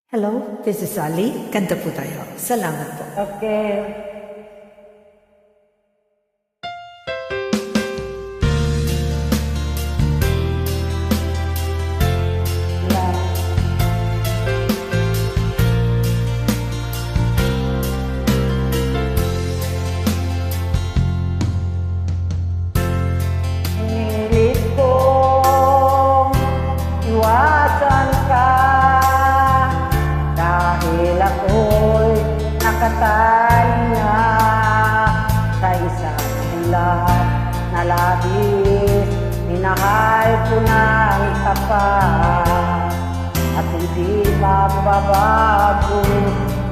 Hello, this is Ali. Kanta po tayo. Salamat po. Okay. Nilit kong iwasan ka dahil ako'y nakatali na sa isang bulan na labis. Minahal ko ng tapat at hindi magbabago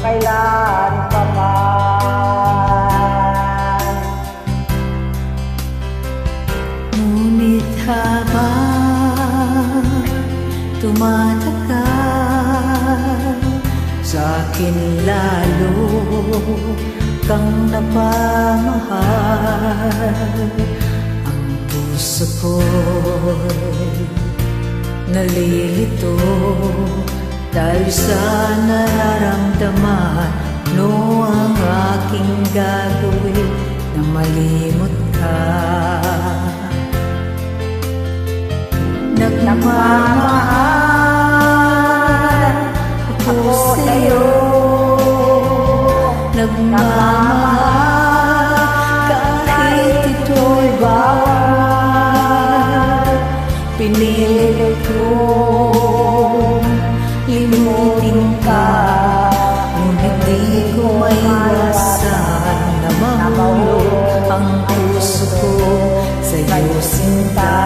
kailan pa man. Ngunit habang tumatagal, sa'kin lalo kang napamahal. Ang puso ko'y nalilito dahil sa nararamdaman. No, ang aking gagawin na malimot ka. Nagmamahal ako sa'yo, nagmamahal kahit ito'y bawal. Pinilit kong limutin ka, ngunit di ko maiwasan na mahulog ang puso ko sa'yo, sinta.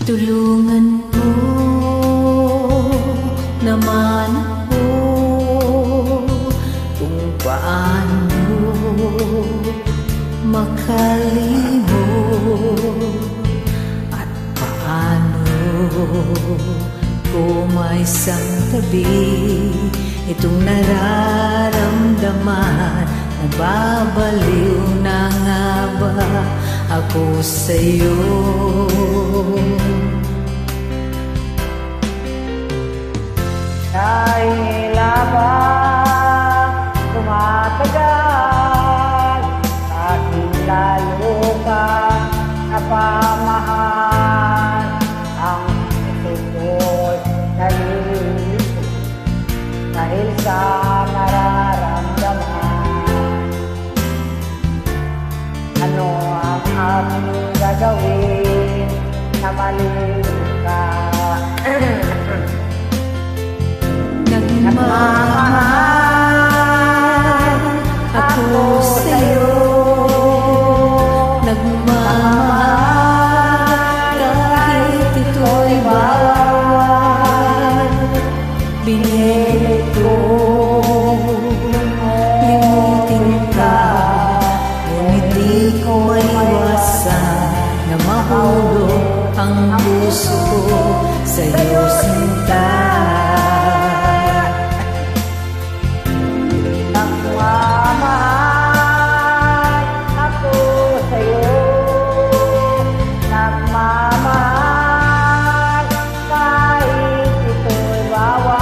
Tulungan mo naman ako kung paano makalimot at paano ko maisantabi itong nararamdaman. Nababaliw na nga ba ako sa'yo? Dahil habang tumatagal, aking lalo ka napamahal. Ang puso ko'y nalilito dahil sa nararamdaman. Ano ang aming gagawin na malimot ka? Nagmamahal ako sa'yo, nagmamahal kahit ito'y bawal. Binilit ko limutin ka, ngunit di ko maiwasan na mahulog ang puso ko sa'yo, sinta. Nagmamahal ako sa'yo, nagmamahal kahit ito'y bawal.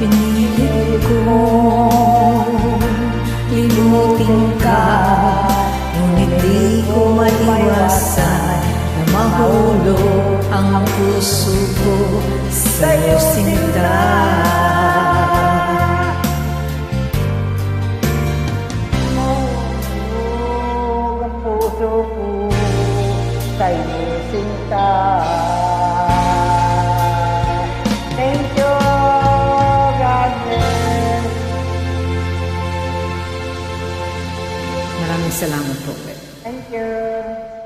Pinilit ko limutin ka, ngunit di ko maiwasan na mahulog ang puso ko sa'yo, sinta. Mahulog ang puso ko sa'yo, sinta. Thank you, God bless. Maraming salamat po. Thank you.